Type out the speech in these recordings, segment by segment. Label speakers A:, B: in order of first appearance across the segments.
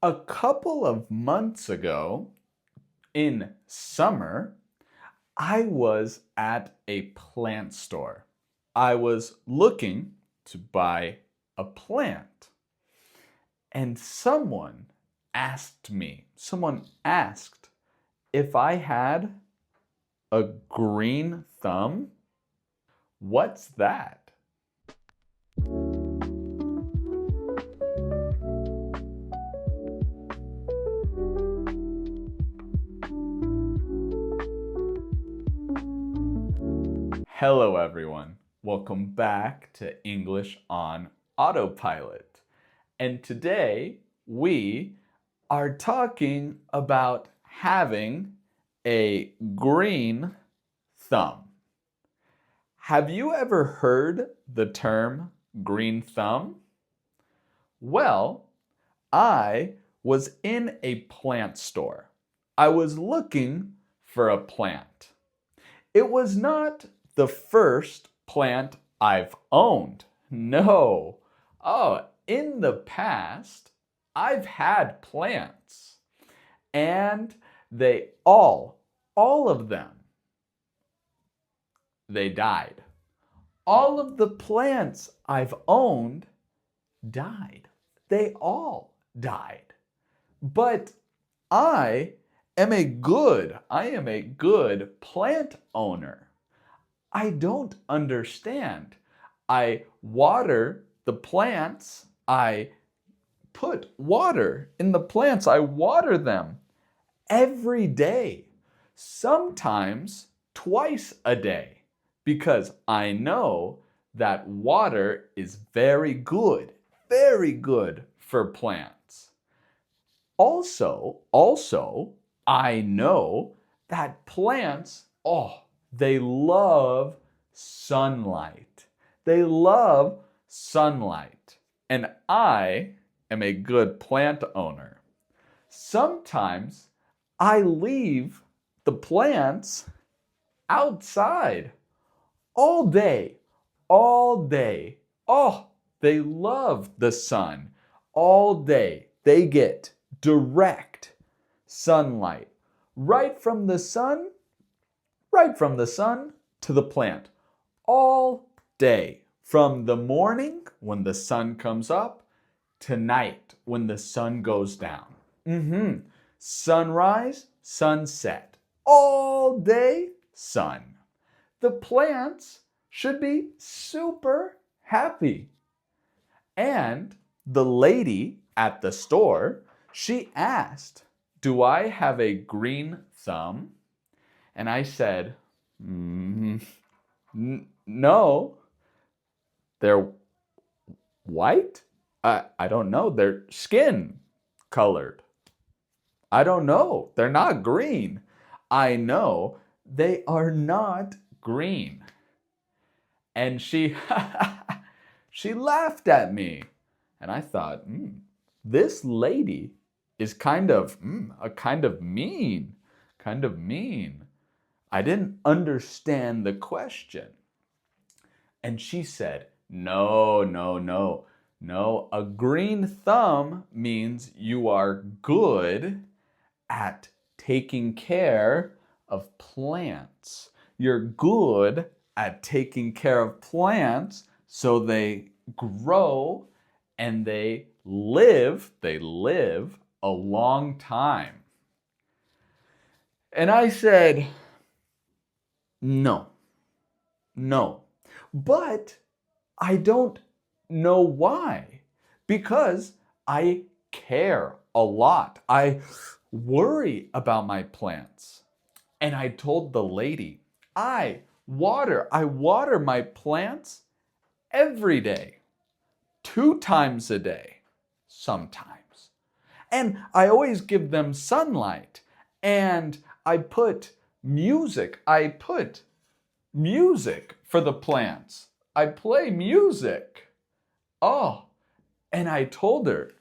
A: A couple of months ago, in summer, I was at a plant store. I was looking to buy a plant. And someone asked if I had a green thumb. What's that? Hello, everyone. Welcome back to English on Autopilot. And today we are talking about having a green thumb. Have you ever heard the term green thumb? Well, I was in a plant store. I was looking for a plant. It was not the first plant I've owned. No. In the past, I've had plants. And they all of them, they died. All of the plants I've owned died. They all died. But I am a good plant owner. I don't understand. I water the plants. I put water in the plants. I water them every day, sometimes twice a day, because I know that water is very good for plants. Also, I know that plants, they love sunlight. They love sunlight. And I am a good plant owner. Sometimes I leave the plants outside all day. They love the sun all day. They get direct sunlight right from the sun to the plant all day, from the morning when the sun comes up to night when the sun goes down. Sunrise, sunset, all day sun. The plants should be super happy. And the lady at the store, she asked, "Do I have a green thumb?" And I said, no. They're white? I don't know. They're skin colored. I don't know. They're not green. I know they are not green. And she laughed at me. And I thought, this lady is kind of mean. I didn't understand the question. And she said, no. A green thumb means you are good at taking care of plants. You're good at taking care of plants so they grow and they live a long time. And I said, no. But I don't know why. Because I care a lot. I worry about my plants. And I told the lady, I water my plants every day, 2 times a day, sometimes. And I always give them sunlight. And I put music for the plants. I play music. And I told her,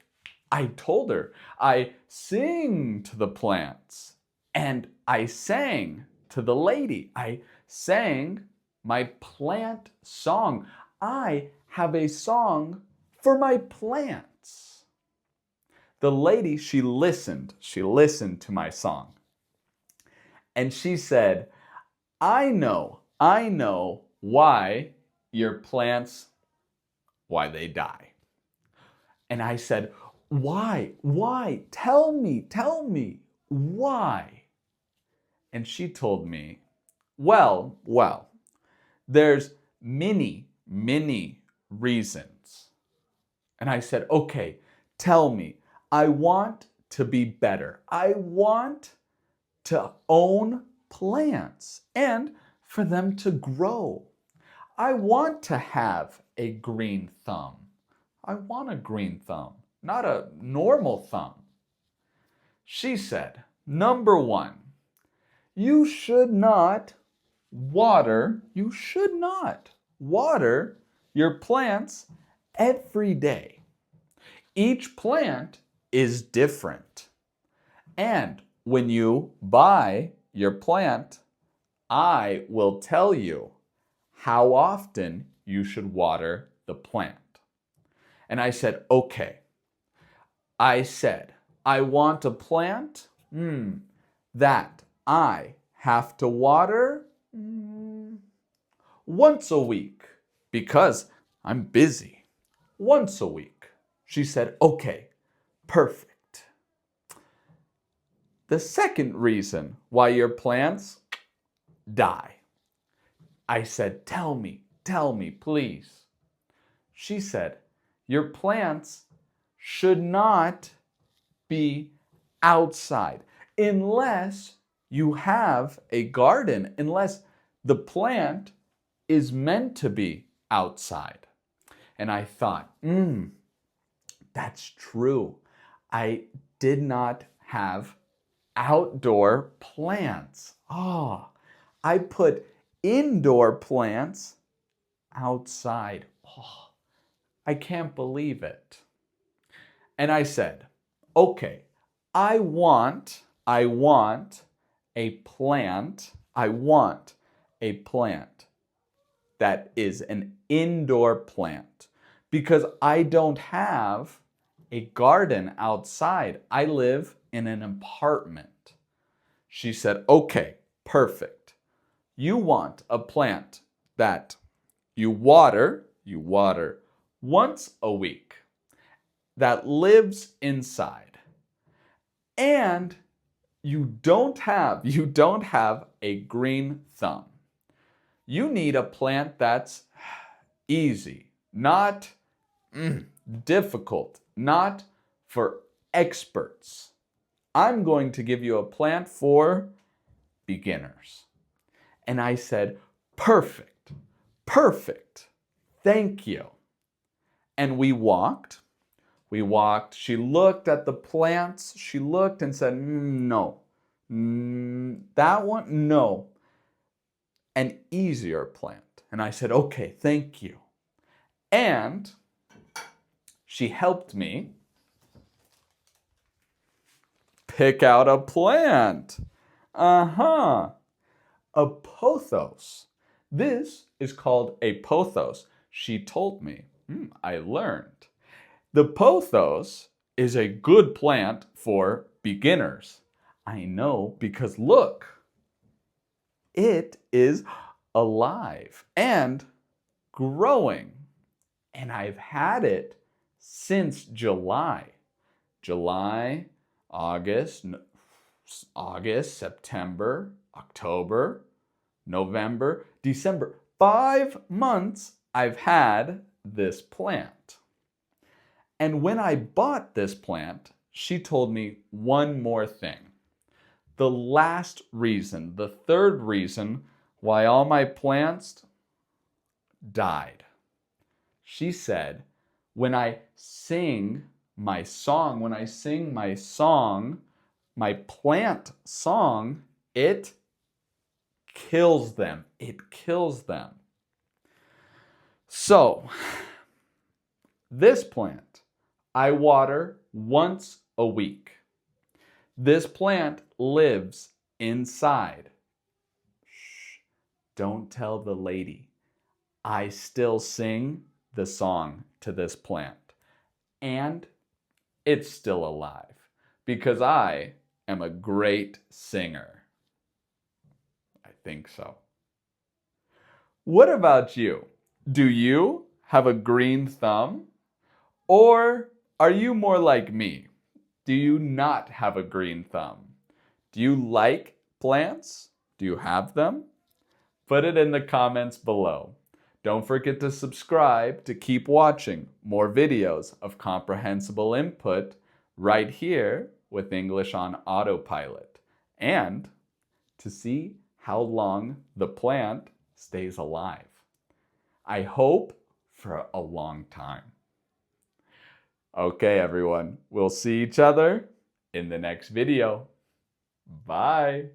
A: I sing to the plants. And I sang to the lady. I sang my plant song. I have a song for my plants. The lady, she listened to my song. And she said, I know why your plants, why they die. And I said, why? Tell me, why? And she told me, well, there's many reasons. And I said, okay, tell me. I want to be better. I want to own plants and for them to grow. I want to have a green thumb. I want a green thumb, not a normal thumb. She said, number one, you should not water your plants every day. Each plant is different. And when you buy your plant, I will tell you how often you should water the plant. And I said, okay. I said, I want a plant that I have to water once a week because I'm busy. Once a week. She said, okay, perfect. The second reason why your plants die. I said, tell me, please. She said, your plants should not be outside unless you have a garden, unless the plant is meant to be outside. And I thought, that's true. I did not have outdoor plants. I put indoor plants outside. I can't believe it. And I said, okay, I want a plant. I want a plant that is an indoor plant because I don't have a garden outside. I live in an apartment. She said, okay, perfect. You want a plant that you water once a week, that lives inside, and you don't have a green thumb. You need a plant that's easy, not difficult, not for experts. I'm going to give you a plant for beginners. And I said, perfect. Thank you. And we walked. She looked at the plants. She looked and said, no. That one, no. An easier plant. And I said, okay, thank you. And she helped me pick out a plant. A pothos. This is called a pothos. She told me. I learned. The pothos is a good plant for beginners. I know because look, it is alive and growing. And I've had it since July. August, September, October, November, December. 5 months I've had this plant. And when I bought this plant, she told me one more thing. The last reason, the third reason why all my plants died. She said, when I sing my song, my plant song, it kills them. So, this plant, I water once a week. This plant lives inside. Shh, don't tell the lady. I still sing the song to this plant. And it's still alive because I am a great singer. I think so. What about you? Do you have a green thumb? Or are you more like me? Do you not have a green thumb? Do you like plants? Do you have them? Put it in the comments below. Don't forget to subscribe to keep watching more videos of comprehensible input right here with English on Autopilot, and to see how long the plant stays alive. I hope for a long time. Okay, everyone, we'll see each other in the next video. Bye.